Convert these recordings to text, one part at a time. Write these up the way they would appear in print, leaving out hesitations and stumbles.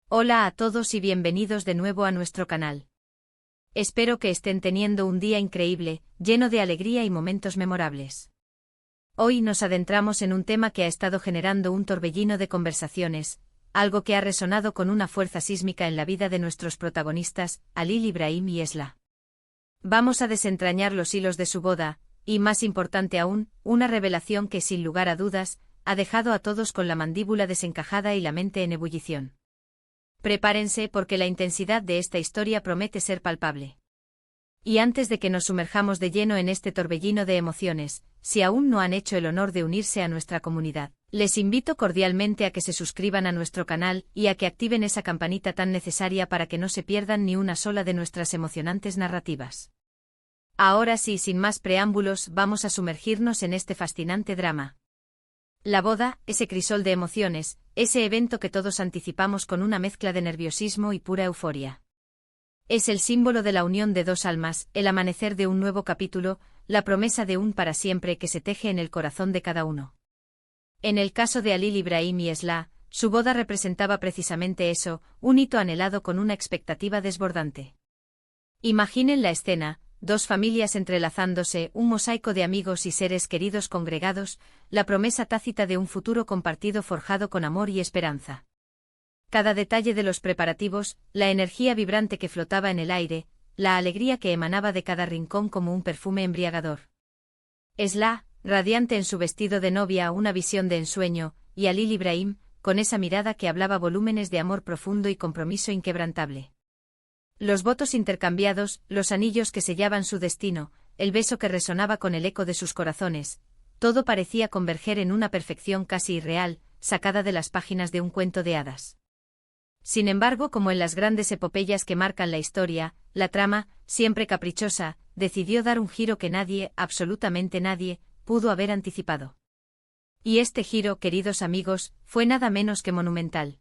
Hola a todos y bienvenidos de nuevo a nuestro canal. Espero que estén teniendo un día increíble, lleno de alegría y momentos memorables. Hoy nos adentramos en un tema que ha estado generando un torbellino de conversaciones, algo que ha resonado con una fuerza sísmica en la vida de nuestros protagonistas, Halil Ibrahim y Esla. Vamos a desentrañar los hilos de su boda, y más importante aún, una revelación que sin lugar a dudas, ha dejado a todos con la mandíbula desencajada y la mente en ebullición. Prepárense porque la intensidad de esta historia promete ser palpable. Y antes de que nos sumerjamos de lleno en este torbellino de emociones, si aún no han hecho el honor de unirse a nuestra comunidad, les invito cordialmente a que se suscriban a nuestro canal y a que activen esa campanita tan necesaria para que no se pierdan ni una sola de nuestras emocionantes narrativas. Ahora sí, sin más preámbulos, vamos a sumergirnos en este fascinante drama. La boda, ese crisol de emociones, ese evento que todos anticipamos con una mezcla de nerviosismo y pura euforia. Es el símbolo de la unión de dos almas, el amanecer de un nuevo capítulo, la promesa de un para siempre que se teje en el corazón de cada uno. En el caso de Halil Ibrahim y Esla, su boda representaba precisamente eso, un hito anhelado con una expectativa desbordante. Imaginen la escena. Dos familias entrelazándose, un mosaico de amigos y seres queridos congregados, la promesa tácita de un futuro compartido forjado con amor y esperanza. Cada detalle de los preparativos, la energía vibrante que flotaba en el aire, la alegría que emanaba de cada rincón como un perfume embriagador. Esla, radiante en su vestido de novia, una visión de ensueño, y Halil Ibrahim, con esa mirada que hablaba volúmenes de amor profundo y compromiso inquebrantable. Los votos intercambiados, los anillos que sellaban su destino, el beso que resonaba con el eco de sus corazones, todo parecía converger en una perfección casi irreal, sacada de las páginas de un cuento de hadas. Sin embargo, como en las grandes epopeyas que marcan la historia, la trama, siempre caprichosa, decidió dar un giro que nadie, absolutamente nadie, pudo haber anticipado. Y este giro, queridos amigos, fue nada menos que monumental.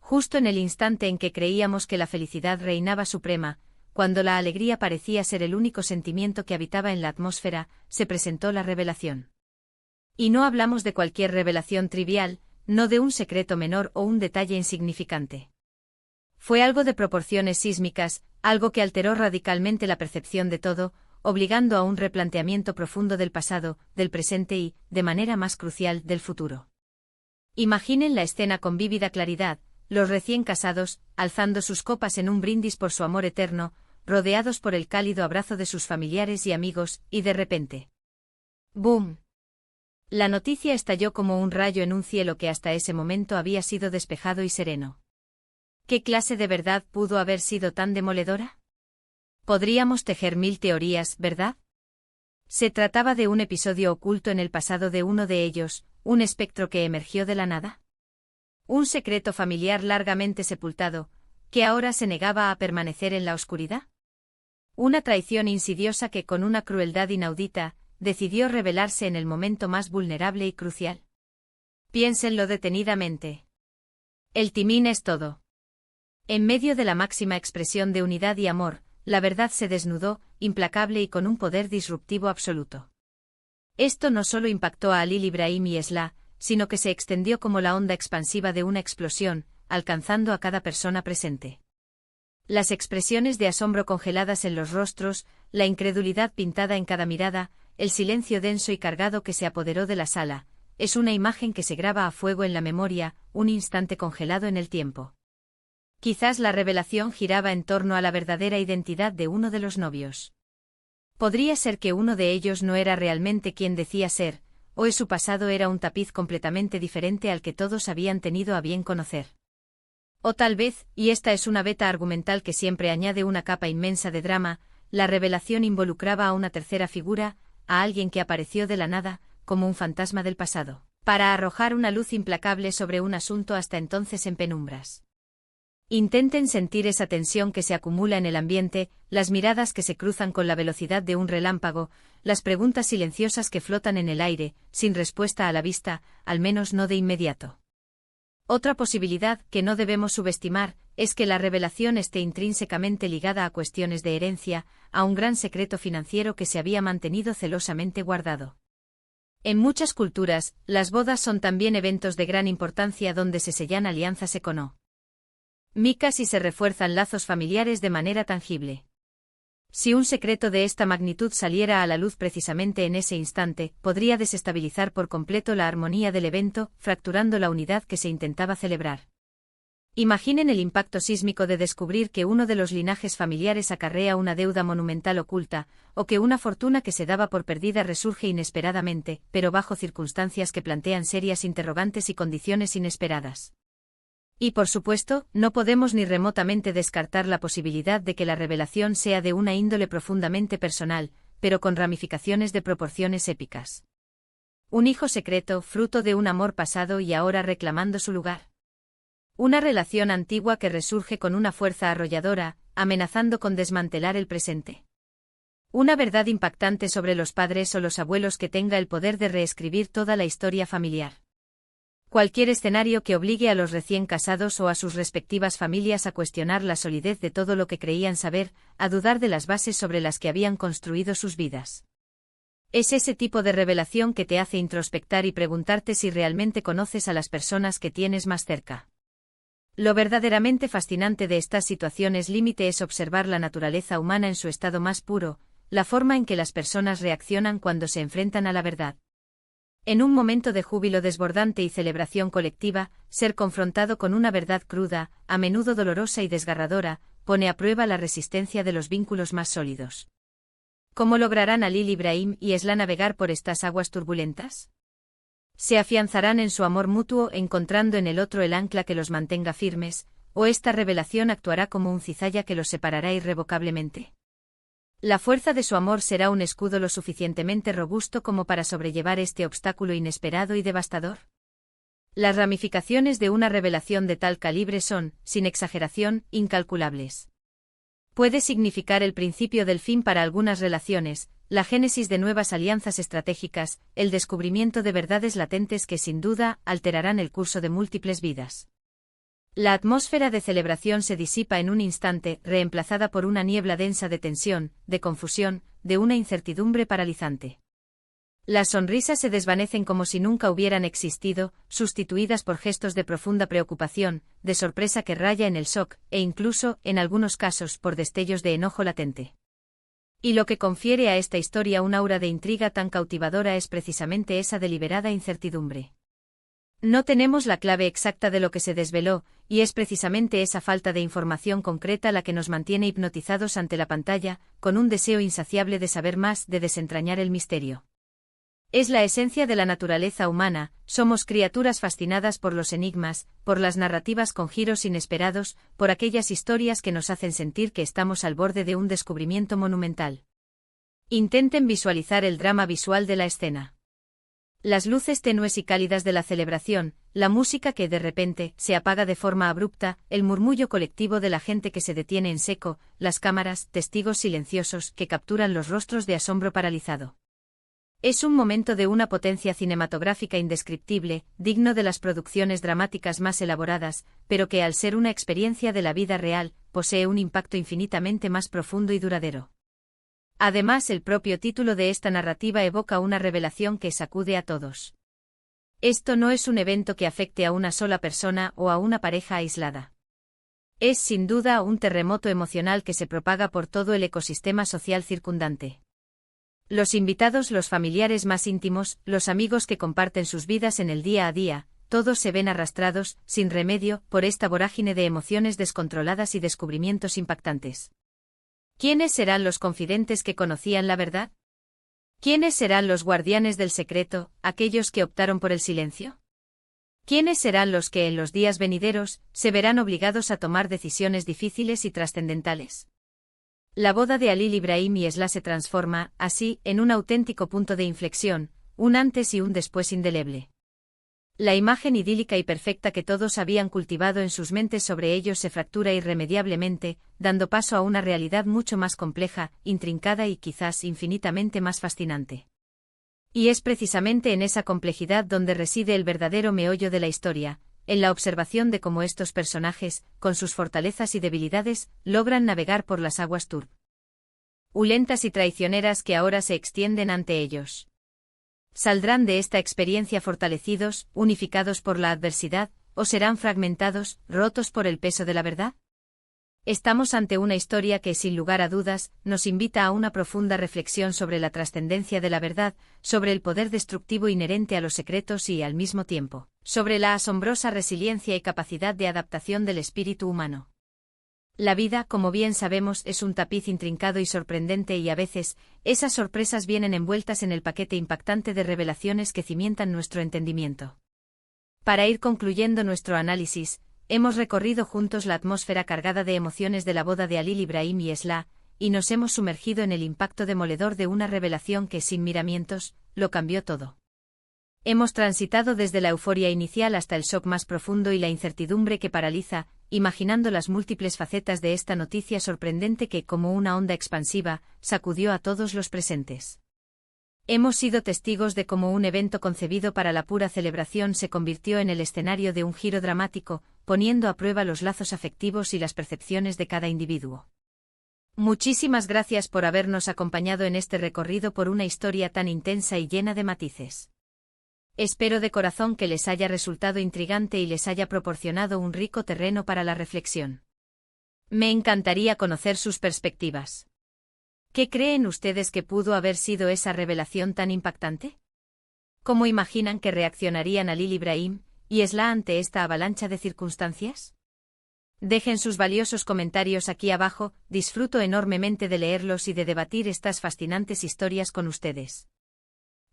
Justo en el instante en que creíamos que la felicidad reinaba suprema, cuando la alegría parecía ser el único sentimiento que habitaba en la atmósfera, se presentó la revelación. Y no hablamos de cualquier revelación trivial, no de un secreto menor o un detalle insignificante. Fue algo de proporciones sísmicas, algo que alteró radicalmente la percepción de todo, obligando a un replanteamiento profundo del pasado, del presente y, de manera más crucial, del futuro. Imaginen la escena con vívida claridad. Los recién casados, alzando sus copas en un brindis por su amor eterno, rodeados por el cálido abrazo de sus familiares y amigos, y de repente. ¡Boom! La noticia estalló como un rayo en un cielo que hasta ese momento había sido despejado y sereno. ¿Qué clase de verdad pudo haber sido tan demoledora? Podríamos tejer mil teorías, ¿verdad? ¿Se trataba de un episodio oculto en el pasado de uno de ellos, un espectro que emergió de la nada? ¿Un secreto familiar largamente sepultado, que ahora se negaba a permanecer en la oscuridad? ¿Una traición insidiosa que con una crueldad inaudita, decidió revelarse en el momento más vulnerable y crucial? Piénsenlo detenidamente. El timín es todo. En medio de la máxima expresión de unidad y amor, la verdad se desnudó, implacable y con un poder disruptivo absoluto. Esto no solo impactó a Halil Ibrahim y Esla, sino que se extendió como la onda expansiva de una explosión, alcanzando a cada persona presente. Las expresiones de asombro congeladas en los rostros, la incredulidad pintada en cada mirada, el silencio denso y cargado que se apoderó de la sala, es una imagen que se graba a fuego en la memoria, un instante congelado en el tiempo. Quizás la revelación giraba en torno a la verdadera identidad de uno de los novios. Podría ser que uno de ellos no era realmente quien decía ser, o su pasado era un tapiz completamente diferente al que todos habían tenido a bien conocer. O tal vez, y esta es una beta argumental que siempre añade una capa inmensa de drama, la revelación involucraba a una tercera figura, a alguien que apareció de la nada, como un fantasma del pasado, para arrojar una luz implacable sobre un asunto hasta entonces en penumbras. Intenten sentir esa tensión que se acumula en el ambiente, las miradas que se cruzan con la velocidad de un relámpago, las preguntas silenciosas que flotan en el aire, sin respuesta a la vista, al menos no de inmediato. Otra posibilidad, que no debemos subestimar, es que la revelación esté intrínsecamente ligada a cuestiones de herencia, a un gran secreto financiero que se había mantenido celosamente guardado. En muchas culturas, las bodas son también eventos de gran importancia donde se sellan alianzas económicas. Mika si se refuerzan lazos familiares de manera tangible. Si un secreto de esta magnitud saliera a la luz precisamente en ese instante, podría desestabilizar por completo la armonía del evento, fracturando la unidad que se intentaba celebrar. Imaginen el impacto sísmico de descubrir que uno de los linajes familiares acarrea una deuda monumental oculta, o que una fortuna que se daba por perdida resurge inesperadamente, pero bajo circunstancias que plantean serias interrogantes y condiciones inesperadas. Y por supuesto, no podemos ni remotamente descartar la posibilidad de que la revelación sea de una índole profundamente personal, pero con ramificaciones de proporciones épicas. Un hijo secreto, fruto de un amor pasado y ahora reclamando su lugar. Una relación antigua que resurge con una fuerza arrolladora, amenazando con desmantelar el presente. Una verdad impactante sobre los padres o los abuelos que tenga el poder de reescribir toda la historia familiar. Cualquier escenario que obligue a los recién casados o a sus respectivas familias a cuestionar la solidez de todo lo que creían saber, a dudar de las bases sobre las que habían construido sus vidas. Es ese tipo de revelación que te hace introspectar y preguntarte si realmente conoces a las personas que tienes más cerca. Lo verdaderamente fascinante de estas situaciones límite es observar la naturaleza humana en su estado más puro, la forma en que las personas reaccionan cuando se enfrentan a la verdad. En un momento de júbilo desbordante y celebración colectiva, ser confrontado con una verdad cruda, a menudo dolorosa y desgarradora, pone a prueba la resistencia de los vínculos más sólidos. ¿Cómo lograrán Halil Ibrahim y Esla navegar por estas aguas turbulentas? ¿Se afianzarán en su amor mutuo encontrando en el otro el ancla que los mantenga firmes, o esta revelación actuará como un cizalla que los separará irrevocablemente? La fuerza de su amor será un escudo lo suficientemente robusto como para sobrellevar este obstáculo inesperado y devastador. Las ramificaciones de una revelación de tal calibre son, sin exageración, incalculables. Puede significar el principio del fin para algunas relaciones, la génesis de nuevas alianzas estratégicas, el descubrimiento de verdades latentes que sin duda alterarán el curso de múltiples vidas. La atmósfera de celebración se disipa en un instante, reemplazada por una niebla densa de tensión, de confusión, de una incertidumbre paralizante. Las sonrisas se desvanecen como si nunca hubieran existido, sustituidas por gestos de profunda preocupación, de sorpresa que raya en el shock, e incluso, en algunos casos, por destellos de enojo latente. Y lo que confiere a esta historia un aura de intriga tan cautivadora es precisamente esa deliberada incertidumbre. No tenemos la clave exacta de lo que se desveló, y es precisamente esa falta de información concreta la que nos mantiene hipnotizados ante la pantalla, con un deseo insaciable de saber más, de desentrañar el misterio. Es la esencia de la naturaleza humana, somos criaturas fascinadas por los enigmas, por las narrativas con giros inesperados, por aquellas historias que nos hacen sentir que estamos al borde de un descubrimiento monumental. Intenten visualizar el drama visual de la escena. Las luces tenues y cálidas de la celebración, la música que de repente se apaga de forma abrupta, el murmullo colectivo de la gente que se detiene en seco, las cámaras, testigos silenciosos que capturan los rostros de asombro paralizado. Es un momento de una potencia cinematográfica indescriptible, digno de las producciones dramáticas más elaboradas, pero que al ser una experiencia de la vida real, posee un impacto infinitamente más profundo y duradero. Además, el propio título de esta narrativa evoca una revelación que sacude a todos. Esto no es un evento que afecte a una sola persona o a una pareja aislada. Es sin duda un terremoto emocional que se propaga por todo el ecosistema social circundante. Los invitados, los familiares más íntimos, los amigos que comparten sus vidas en el día a día, todos se ven arrastrados, sin remedio, por esta vorágine de emociones descontroladas y descubrimientos impactantes. ¿Quiénes serán los confidentes que conocían la verdad? ¿Quiénes serán los guardianes del secreto, aquellos que optaron por el silencio? ¿Quiénes serán los que en los días venideros se verán obligados a tomar decisiones difíciles y trascendentales? La boda de Halil Ibrahim y Esla se transforma, así, en un auténtico punto de inflexión, un antes y un después indeleble. La imagen idílica y perfecta que todos habían cultivado en sus mentes sobre ellos se fractura irremediablemente, dando paso a una realidad mucho más compleja, intrincada y quizás infinitamente más fascinante. Y es precisamente en esa complejidad donde reside el verdadero meollo de la historia, en la observación de cómo estos personajes, con sus fortalezas y debilidades, logran navegar por las aguas turbulentas y traicioneras que ahora se extienden ante ellos. Saldrán de esta experiencia fortalecidos, unificados por la adversidad, o serán fragmentados, rotos por el peso de la verdad? Estamos ante una historia que, sin lugar a dudas, nos invita a una profunda reflexión sobre la trascendencia de la verdad, sobre el poder destructivo inherente a los secretos y, al mismo tiempo, sobre la asombrosa resiliencia y capacidad de adaptación del espíritu humano. La vida, como bien sabemos, es un tapiz intrincado y sorprendente y a veces, esas sorpresas vienen envueltas en el paquete impactante de revelaciones que cimientan nuestro entendimiento. Para ir concluyendo nuestro análisis, hemos recorrido juntos la atmósfera cargada de emociones de la boda de Halil Ibrahim y Esla, y nos hemos sumergido en el impacto demoledor de una revelación que, sin miramientos, lo cambió todo. Hemos transitado desde la euforia inicial hasta el shock más profundo y la incertidumbre que paraliza, imaginando las múltiples facetas de esta noticia sorprendente que, como una onda expansiva, sacudió a todos los presentes. Hemos sido testigos de cómo un evento concebido para la pura celebración se convirtió en el escenario de un giro dramático, poniendo a prueba los lazos afectivos y las percepciones de cada individuo. Muchísimas gracias por habernos acompañado en este recorrido por una historia tan intensa y llena de matices. Espero de corazón que les haya resultado intrigante y les haya proporcionado un rico terreno para la reflexión. Me encantaría conocer sus perspectivas. ¿Qué creen ustedes que pudo haber sido esa revelación tan impactante? ¿Cómo imaginan que reaccionarían Halil Ibrahim y Esla ante esta avalancha de circunstancias? Dejen sus valiosos comentarios aquí abajo, disfruto enormemente de leerlos y de debatir estas fascinantes historias con ustedes.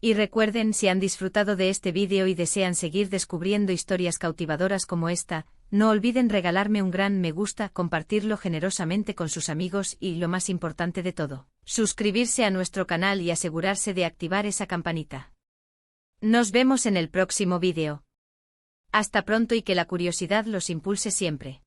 Y recuerden, si han disfrutado de este vídeo y desean seguir descubriendo historias cautivadoras como esta, no olviden regalarme un gran me gusta, compartirlo generosamente con sus amigos y, lo más importante de todo, suscribirse a nuestro canal y asegurarse de activar esa campanita. Nos vemos en el próximo vídeo. Hasta pronto y que la curiosidad los impulse siempre.